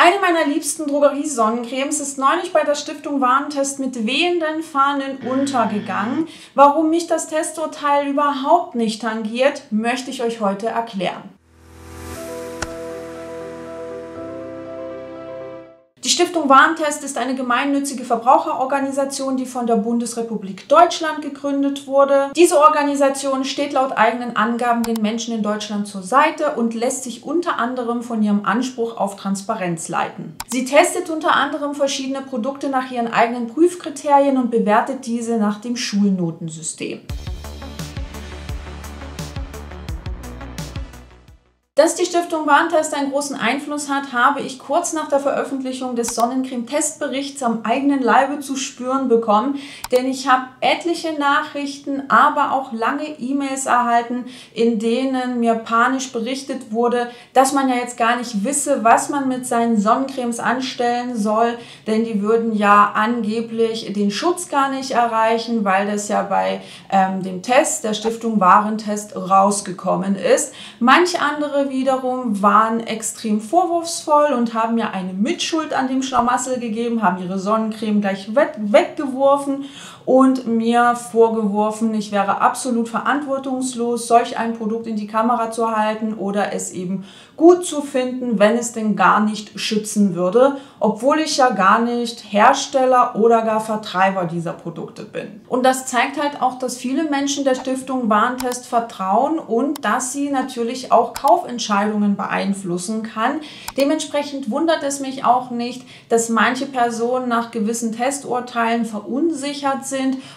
Eine meiner liebsten Drogerie-Sonnencremes ist neulich bei der Stiftung Warentest mit wehenden Fahnen untergegangen. Warum mich das Testurteil überhaupt nicht tangiert, möchte ich euch heute erklären. Die Stiftung Warentest ist eine gemeinnützige Verbraucherorganisation, die von der Bundesrepublik Deutschland gegründet wurde. Diese Organisation steht laut eigenen Angaben den Menschen in Deutschland zur Seite und lässt sich unter anderem von ihrem Anspruch auf Transparenz leiten. Sie testet unter anderem verschiedene Produkte nach ihren eigenen Prüfkriterien und bewertet diese nach dem Schulnotensystem. Dass die Stiftung Warentest einen großen Einfluss hat, habe ich kurz nach der Veröffentlichung des Sonnencreme-Testberichts am eigenen Leibe zu spüren bekommen, denn ich habe etliche Nachrichten, aber auch lange E-Mails erhalten, in denen mir panisch berichtet wurde, dass man ja jetzt gar nicht wisse, was man mit seinen Sonnencremes anstellen soll, denn die würden ja angeblich den Schutz gar nicht erreichen, weil das ja bei dem Test der Stiftung Warentest rausgekommen ist. Manche andere wiederum waren extrem vorwurfsvoll und haben mir eine Mitschuld an dem Schlamassel gegeben, haben ihre Sonnencreme gleich weggeworfen und mir vorgeworfen, ich wäre absolut verantwortungslos, solch ein Produkt in die Kamera zu halten oder es eben gut zu finden, wenn es denn gar nicht schützen würde, obwohl ich ja gar nicht Hersteller oder gar Vertreiber dieser Produkte bin. Und das zeigt halt auch, dass viele Menschen der Stiftung Warentest vertrauen und dass sie natürlich auch Kaufentscheidungen beeinflussen kann. Dementsprechend wundert es mich auch nicht, dass manche Personen nach gewissen Testurteilen verunsichert sind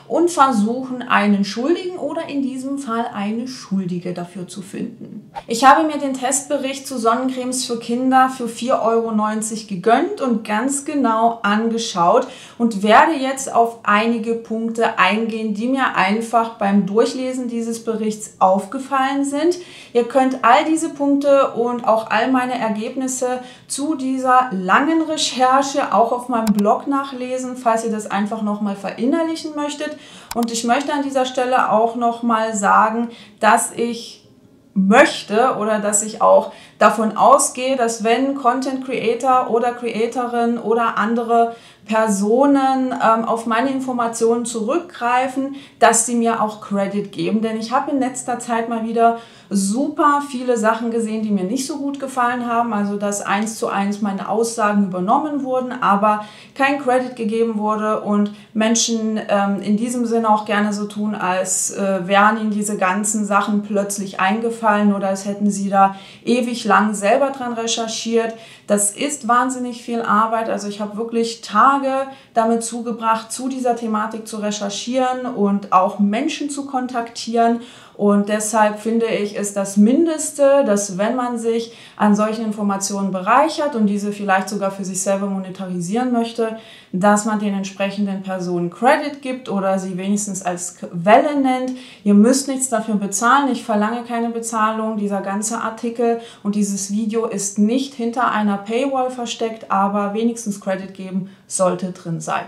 und versuchen, einen Schuldigen oder in diesem Fall eine Schuldige dafür zu finden. Ich habe mir den Testbericht zu Sonnencremes für Kinder für 4,90 € gegönnt und ganz genau angeschaut und werde jetzt auf einige Punkte eingehen, die mir einfach beim Durchlesen dieses Berichts aufgefallen sind. Ihr könnt all diese Punkte und auch all meine Ergebnisse zu dieser langen Recherche auch auf meinem Blog nachlesen, falls ihr das einfach nochmal verinnerlichen möchtet. Und ich möchte an dieser Stelle auch nochmal sagen, dass ich möchte oder dass ich auch davon ausgehe, dass wenn Content Creator oder Creatorin oder andere Personen auf meine Informationen zurückgreifen, dass sie mir auch Credit geben. Denn ich habe in letzter Zeit mal wieder super viele Sachen gesehen, die mir nicht so gut gefallen haben. Also dass 1:1 meine Aussagen übernommen wurden, aber kein Credit gegeben wurde und Menschen in diesem Sinne auch gerne so tun, als wären ihnen diese ganzen Sachen plötzlich eingefallen oder als hätten sie da ewig lang selber dran recherchiert. Das ist wahnsinnig viel Arbeit. Also ich habe wirklich Tage damit zugebracht, zu dieser Thematik zu recherchieren und auch Menschen zu kontaktieren. Und deshalb finde ich, ist das Mindeste, dass wenn man sich an solchen Informationen bereichert und diese vielleicht sogar für sich selber monetarisieren möchte, dass man den entsprechenden Personen Credit gibt oder sie wenigstens als Quelle nennt. Ihr müsst nichts dafür bezahlen. Ich verlange keine Bezahlung. Dieser ganze Artikel und dieses Video ist nicht hinter einer Paywall versteckt, aber wenigstens Credit geben sollte drin sein.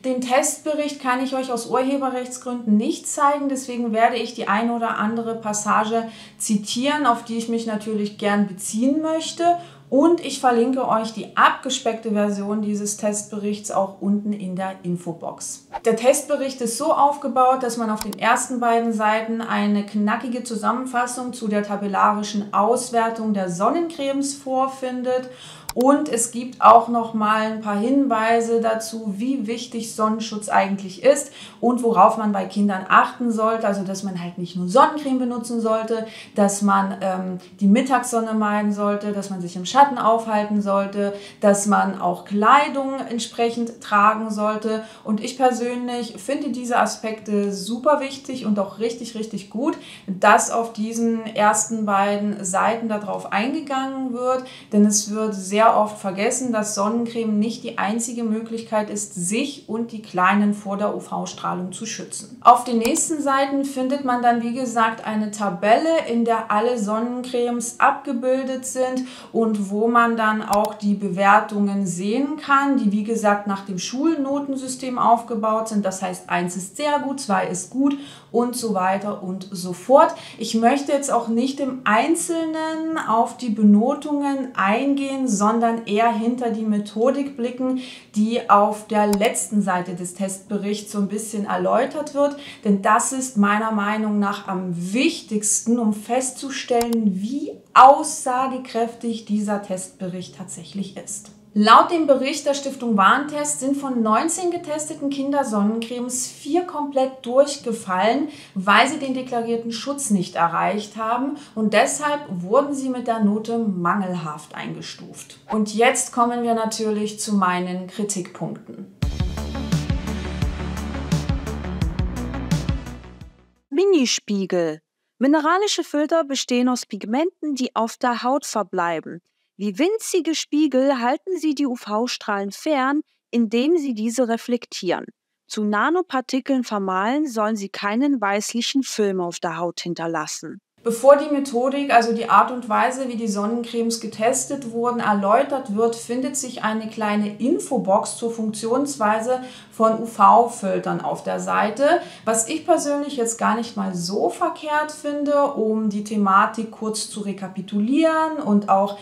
Den Testbericht kann ich euch aus Urheberrechtsgründen nicht zeigen, deswegen werde ich die eine oder andere Passage zitieren, auf die ich mich natürlich gern beziehen möchte. Und ich verlinke euch die abgespeckte Version dieses Testberichts auch unten in der Infobox. Der Testbericht ist so aufgebaut, dass man auf den ersten beiden Seiten eine knackige Zusammenfassung zu der tabellarischen Auswertung der Sonnencremes vorfindet. Und es gibt auch noch mal ein paar Hinweise dazu, wie wichtig Sonnenschutz eigentlich ist und worauf man bei Kindern achten sollte. Also, dass man halt nicht nur Sonnencreme benutzen sollte, dass man die Mittagssonne meiden sollte, dass man sich im Schatten aufhalten sollte, dass man auch Kleidung entsprechend tragen sollte. Und ich persönlich finde diese Aspekte super wichtig und auch richtig, richtig gut, dass auf diesen ersten beiden Seiten darauf eingegangen wird, denn es wird sehr sehr oft vergessen, dass Sonnencreme nicht die einzige Möglichkeit ist, sich und die Kleinen vor der UV-Strahlung zu schützen. Auf den nächsten Seiten findet man dann, wie gesagt, eine Tabelle, in der alle Sonnencremes abgebildet sind und wo man dann auch die Bewertungen sehen kann, die wie gesagt nach dem Schulnotensystem aufgebaut sind. Das heißt, 1 ist sehr gut, 2 ist gut und so weiter und so fort. Ich möchte jetzt auch nicht im Einzelnen auf die Benotungen eingehen, sondern eher hinter die Methodik blicken, die auf der letzten Seite des Testberichts so ein bisschen erläutert wird. Denn das ist meiner Meinung nach am wichtigsten, um festzustellen, wie aussagekräftig dieser Testbericht tatsächlich ist. Laut dem Bericht der Stiftung Warentest sind von 19 getesteten Kindersonnencremes 4 komplett durchgefallen, weil sie den deklarierten Schutz nicht erreicht haben, und deshalb wurden sie mit der Note mangelhaft eingestuft. Und jetzt kommen wir natürlich zu meinen Kritikpunkten. Minispiegel. Mineralische Filter bestehen aus Pigmenten, die auf der Haut verbleiben. Wie winzige Spiegel halten sie die UV-Strahlen fern, indem sie diese reflektieren. Zu Nanopartikeln vermahlen sollen sie keinen weißlichen Film auf der Haut hinterlassen. Bevor die Methodik, also die Art und Weise, wie die Sonnencremes getestet wurden, erläutert wird, findet sich eine kleine Infobox zur Funktionsweise von UV-Filtern auf der Seite, was ich persönlich jetzt gar nicht mal so verkehrt finde, um die Thematik kurz zu rekapitulieren und auch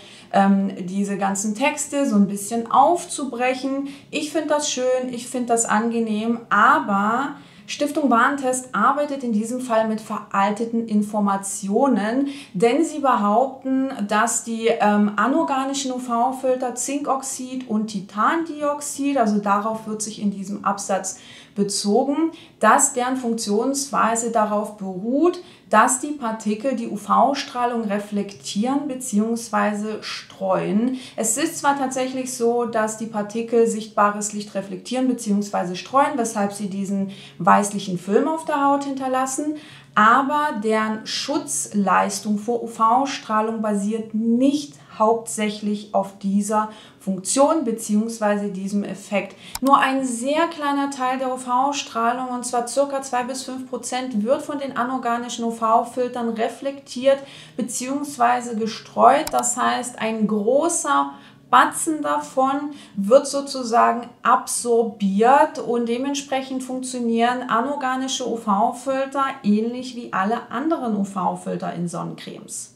diese ganzen Texte so ein bisschen aufzubrechen. Ich finde das schön, ich finde das angenehm, aber Stiftung Warentest arbeitet in diesem Fall mit veralteten Informationen, denn sie behaupten, dass die anorganischen UV-Filter Zinkoxid und Titandioxid, also darauf wird sich in diesem Absatz bezogen, dass deren Funktionsweise darauf beruht, dass die Partikel die UV-Strahlung reflektieren bzw. streuen. Es ist zwar tatsächlich so, dass die Partikel sichtbares Licht reflektieren bzw. streuen, weshalb sie diesen weißlichen Film auf der Haut hinterlassen, aber deren Schutzleistung vor UV-Strahlung basiert nicht hauptsächlich auf dieser Funktion bzw. diesem Effekt. Nur ein sehr kleiner Teil der UV-Strahlung, und zwar ca. 2–5%, wird von den anorganischen UV-Filtern reflektiert bzw. gestreut. Das heißt, ein großer Batzen davon wird sozusagen absorbiert, und dementsprechend funktionieren anorganische UV-Filter ähnlich wie alle anderen UV-Filter in Sonnencremes.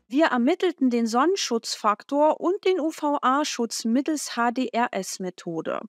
Wir ermittelten den Sonnenschutzfaktor und den UVA-Schutz mittels HDRS-Methode.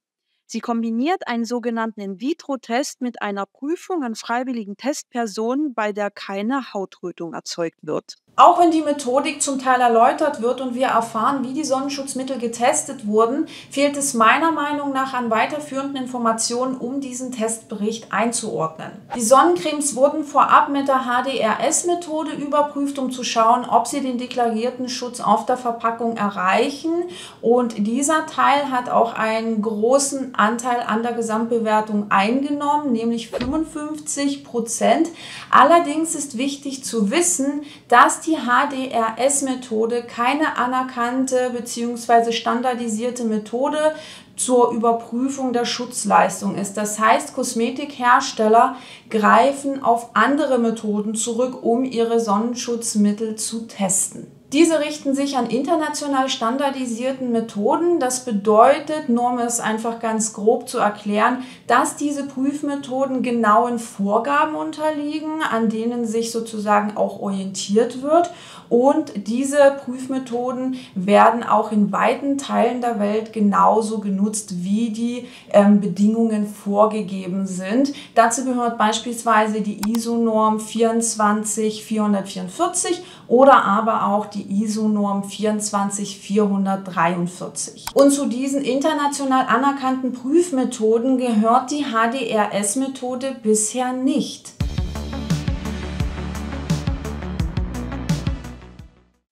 Sie kombiniert einen sogenannten In-vitro-Test mit einer Prüfung an freiwilligen Testpersonen, bei der keine Hautrötung erzeugt wird. Auch wenn die Methodik zum Teil erläutert wird und wir erfahren, wie die Sonnenschutzmittel getestet wurden, fehlt es meiner Meinung nach an weiterführenden Informationen, um diesen Testbericht einzuordnen. Die Sonnencremes wurden vorab mit der HDRS-Methode überprüft, um zu schauen, ob sie den deklarierten Schutz auf der Verpackung erreichen, und dieser Teil hat auch einen großen Anteil an der Gesamtbewertung eingenommen, nämlich 55%. Allerdings ist wichtig zu wissen, dass die HDRS-Methode keine anerkannte bzw. standardisierte Methode zur Überprüfung der Schutzleistung ist. Das heißt, Kosmetikhersteller greifen auf andere Methoden zurück, um ihre Sonnenschutzmittel zu testen. Diese richten sich an international standardisierten Methoden. Das bedeutet, nur um es einfach ganz grob zu erklären, dass diese Prüfmethoden genauen Vorgaben unterliegen, an denen sich sozusagen auch orientiert wird. Und diese Prüfmethoden werden auch in weiten Teilen der Welt genauso genutzt, wie die Bedingungen vorgegeben sind. Dazu gehört beispielsweise die ISO-Norm 24444 oder aber auch die ISO-Norm 24443. Und zu diesen international anerkannten Prüfmethoden gehört die HDRS-Methode bisher nicht.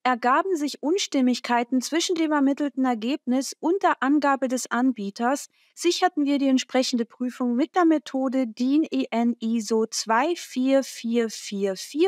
Ergaben sich Unstimmigkeiten zwischen dem ermittelten Ergebnis und der Angabe des Anbieters, sicherten wir die entsprechende Prüfung mit der Methode DIN EN ISO 24444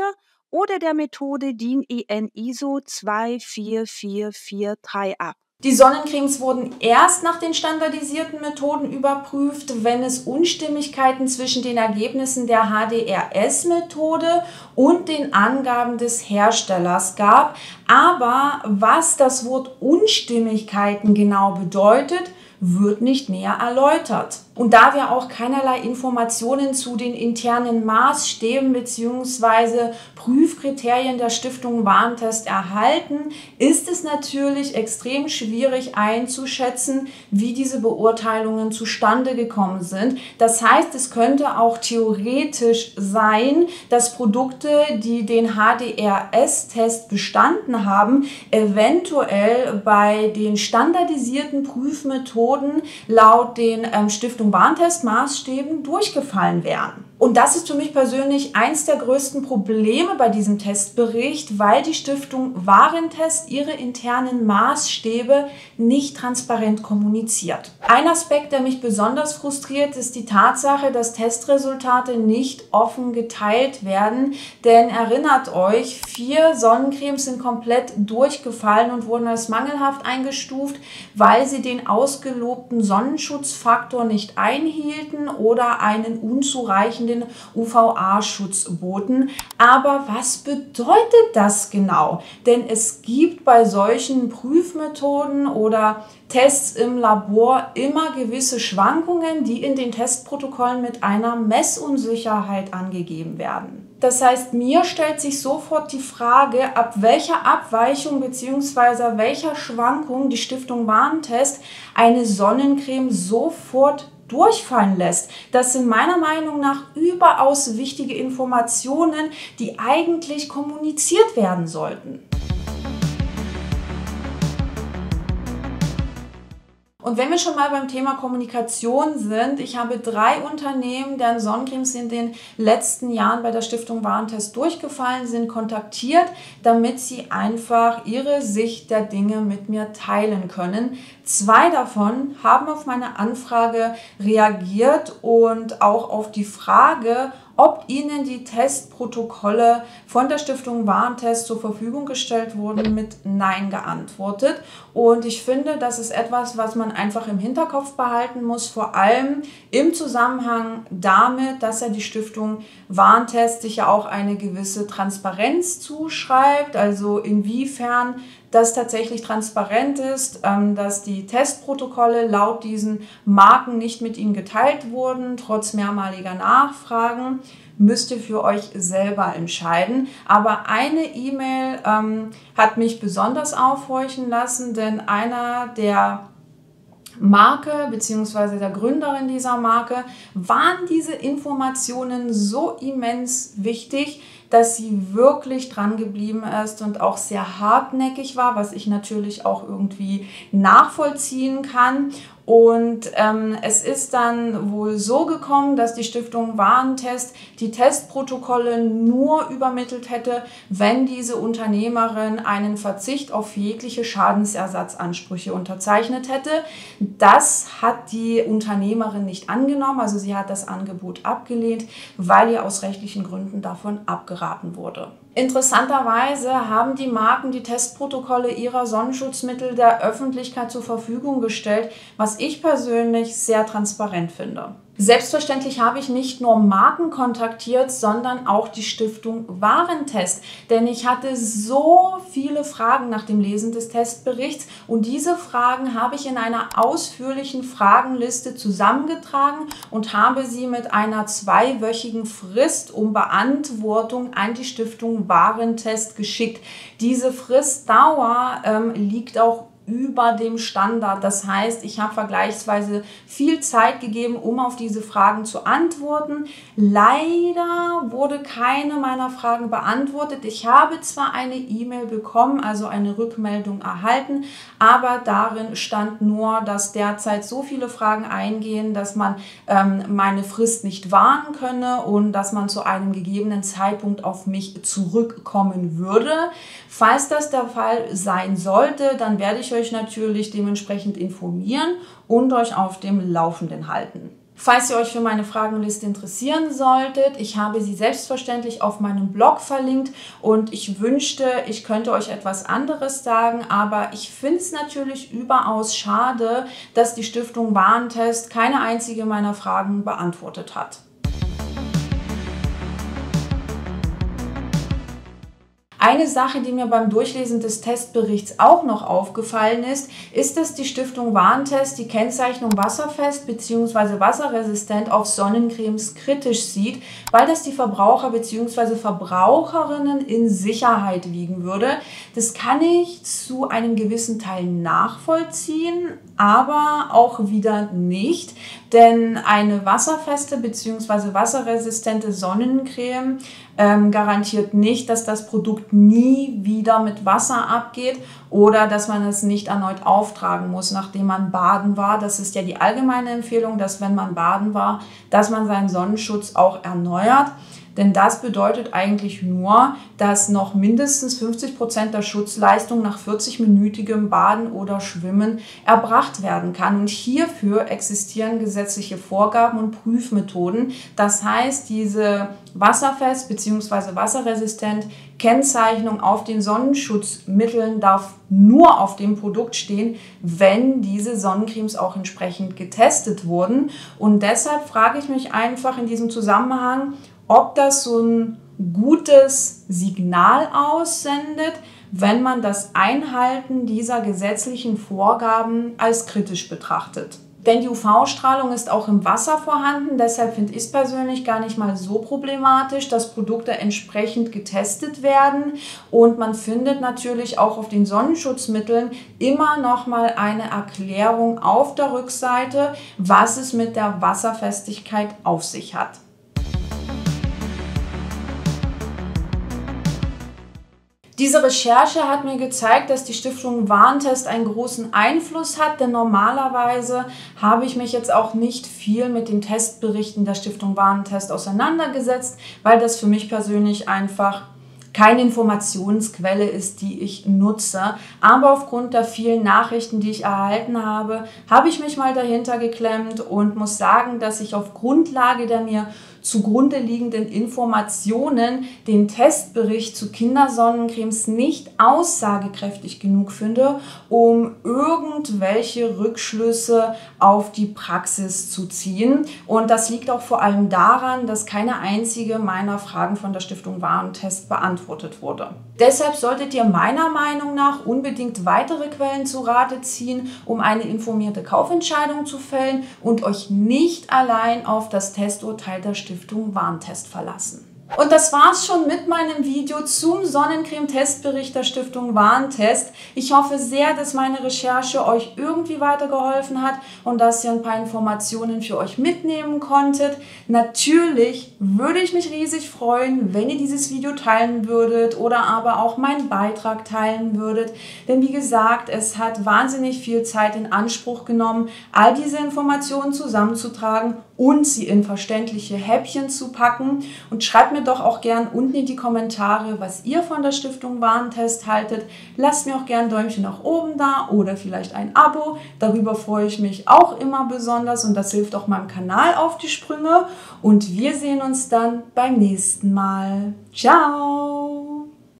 oder der Methode DIN EN ISO 24443 ab. Die Sonnencremes wurden erst nach den standardisierten Methoden überprüft, wenn es Unstimmigkeiten zwischen den Ergebnissen der HDRS-Methode und den Angaben des Herstellers gab. Aber was das Wort Unstimmigkeiten genau bedeutet, wird nicht näher erläutert. Und da wir auch keinerlei Informationen zu den internen Maßstäben bzw. Prüfkriterien der Stiftung Warentest erhalten, ist es natürlich extrem schwierig einzuschätzen, wie diese Beurteilungen zustande gekommen sind. Das heißt, es könnte auch theoretisch sein, dass Produkte, die den HDRS-Test bestanden haben, eventuell bei den standardisierten Prüfmethoden laut den Stiftung Warentest-Maßstäben durchgefallen wären. Und das ist für mich persönlich eins der größten Probleme bei diesem Testbericht, weil die Stiftung Warentest ihre internen Maßstäbe nicht transparent kommuniziert. Ein Aspekt, der mich besonders frustriert, ist die Tatsache, dass Testresultate nicht offen geteilt werden. Denn erinnert euch, 4 Sonnencremes sind komplett durchgefallen und wurden als mangelhaft eingestuft, weil sie den ausgelobten Sonnenschutzfaktor nicht einhielten oder einen unzureichenden UVA-Schutz boten. Aber was bedeutet das genau? Denn es gibt bei solchen Prüfmethoden oder Tests im Labor immer gewisse Schwankungen, die in den Testprotokollen mit einer Messunsicherheit angegeben werden. Das heißt, mir stellt sich sofort die Frage, ab welcher Abweichung bzw. welcher Schwankung die Stiftung Warentest eine Sonnencreme sofort durchfallen lässt. Das sind meiner Meinung nach überaus wichtige Informationen, die eigentlich kommuniziert werden sollten. Und wenn wir schon mal beim Thema Kommunikation sind, ich habe 3 Unternehmen, deren Sonnencremes in den letzten Jahren bei der Stiftung Warentest durchgefallen sind, kontaktiert, damit sie einfach ihre Sicht der Dinge mit mir teilen können. 2 davon haben auf meine Anfrage reagiert und auch auf die Frage, ob ihnen die Testprotokolle von der Stiftung Warentest zur Verfügung gestellt wurden, mit Nein geantwortet. Und ich finde, das ist etwas, was man einfach im Hinterkopf behalten muss, vor allem im Zusammenhang damit, dass ja die Stiftung Warentest sich ja auch eine gewisse Transparenz zuschreibt, also inwiefern das tatsächlich transparent ist, dass die Testprotokolle laut diesen Marken nicht mit ihnen geteilt wurden, trotz mehrmaliger Nachfragen, müsst ihr für euch selber entscheiden. Aber eine E-Mail hat mich besonders aufhorchen lassen, denn einer der Marke bzw. der Gründerin dieser Marke waren diese Informationen so immens wichtig, dass sie wirklich dran geblieben ist und auch sehr hartnäckig war, was ich natürlich auch irgendwie nachvollziehen kann. Und es ist dann wohl so gekommen, dass die Stiftung Warentest die Testprotokolle nur übermittelt hätte, wenn diese Unternehmerin einen Verzicht auf jegliche Schadensersatzansprüche unterzeichnet hätte. Das hat die Unternehmerin nicht angenommen, also sie hat das Angebot abgelehnt, weil ihr aus rechtlichen Gründen davon abgeraten wurde. Interessanterweise haben die Marken die Testprotokolle ihrer Sonnenschutzmittel der Öffentlichkeit zur Verfügung gestellt, was ich persönlich sehr transparent finde. Selbstverständlich habe ich nicht nur Marken kontaktiert, sondern auch die Stiftung Warentest, denn ich hatte so viele Fragen nach dem Lesen des Testberichts und diese Fragen habe ich in einer ausführlichen Fragenliste zusammengetragen und habe sie mit einer 2-wöchigen Frist um Beantwortung an die Stiftung Warentest geschickt. Diese Fristdauer liegt auch über dem Standard. Das heißt, ich habe vergleichsweise viel Zeit gegeben, um auf diese Fragen zu antworten. Leider wurde keine meiner Fragen beantwortet. Ich habe zwar eine E-Mail bekommen, also eine Rückmeldung erhalten, aber darin stand nur, dass derzeit so viele Fragen eingehen, dass man meine Frist nicht wahren könne und dass man zu einem gegebenen Zeitpunkt auf mich zurückkommen würde. Falls das der Fall sein sollte, dann werde ich euch natürlich dementsprechend informieren und euch auf dem Laufenden halten. Falls ihr euch für meine Fragenliste interessieren solltet, ich habe sie selbstverständlich auf meinem Blog verlinkt und ich wünschte, ich könnte euch etwas anderes sagen, aber ich finde es natürlich überaus schade, dass die Stiftung Warentest keine einzige meiner Fragen beantwortet hat. Eine Sache, die mir beim Durchlesen des Testberichts auch noch aufgefallen ist, dass die Stiftung Warentest die Kennzeichnung wasserfest bzw. wasserresistent auf Sonnencremes kritisch sieht, weil das die Verbraucher bzw. Verbraucherinnen in Sicherheit wiegen würde. Das kann ich zu einem gewissen Teil nachvollziehen, aber auch wieder nicht, denn eine wasserfeste bzw. wasserresistente Sonnencreme garantiert nicht, dass das Produkt nie wieder mit Wasser abgeht oder dass man es nicht erneut auftragen muss, nachdem man baden war. Das ist ja die allgemeine Empfehlung, dass wenn man baden war, dass man seinen Sonnenschutz auch erneuert. Denn das bedeutet eigentlich nur, dass noch mindestens 50% der Schutzleistung nach 40-minütigem Baden oder Schwimmen erbracht werden kann. Und hierfür existieren gesetzliche Vorgaben und Prüfmethoden. Das heißt, diese wasserfest bzw. wasserresistent Kennzeichnung auf den Sonnenschutzmitteln darf nur auf dem Produkt stehen, wenn diese Sonnencremes auch entsprechend getestet wurden. Und deshalb frage ich mich einfach in diesem Zusammenhang, ob das so ein gutes Signal aussendet, wenn man das Einhalten dieser gesetzlichen Vorgaben als kritisch betrachtet. Denn die UV-Strahlung ist auch im Wasser vorhanden, deshalb finde ich es persönlich gar nicht mal so problematisch, dass Produkte entsprechend getestet werden. Und man findet natürlich auch auf den Sonnenschutzmitteln immer noch mal eine Erklärung auf der Rückseite, was es mit der Wasserfestigkeit auf sich hat. Diese Recherche hat mir gezeigt, dass die Stiftung Warentest einen großen Einfluss hat, denn normalerweise habe ich mich jetzt auch nicht viel mit den Testberichten der Stiftung Warentest auseinandergesetzt, weil das für mich persönlich einfach keine Informationsquelle ist, die ich nutze. Aber aufgrund der vielen Nachrichten, die ich erhalten habe, habe ich mich mal dahinter geklemmt und muss sagen, dass ich auf Grundlage der mir zugrunde liegenden Informationen den Testbericht zu Kindersonnencremes nicht aussagekräftig genug finde, um irgendwelche Rückschlüsse auf die Praxis zu ziehen. Und das liegt auch vor allem daran, dass keine einzige meiner Fragen von der Stiftung Warentest beantwortet wurde. Deshalb solltet ihr meiner Meinung nach unbedingt weitere Quellen zu Rate ziehen, um eine informierte Kaufentscheidung zu fällen und euch nicht allein auf das Testurteil der Stiftung Warentest verlassen. Und das war's schon mit meinem Video zum Sonnencreme-Testbericht der Stiftung Warentest. Ich hoffe sehr, dass meine Recherche euch irgendwie weitergeholfen hat und dass ihr ein paar Informationen für euch mitnehmen konntet. Natürlich würde ich mich riesig freuen, wenn ihr dieses Video teilen würdet oder aber auch meinen Beitrag teilen würdet. Denn wie gesagt, es hat wahnsinnig viel Zeit in Anspruch genommen, all diese Informationen zusammenzutragen und sie in verständliche Häppchen zu packen. Und schreibt mir doch auch gern unten in die Kommentare, was ihr von der Stiftung Warentest haltet. Lasst mir auch gern ein Däumchen nach oben da oder vielleicht ein Abo. Darüber freue ich mich auch immer besonders und das hilft auch meinem Kanal auf die Sprünge. Und wir sehen uns dann beim nächsten Mal. Ciao!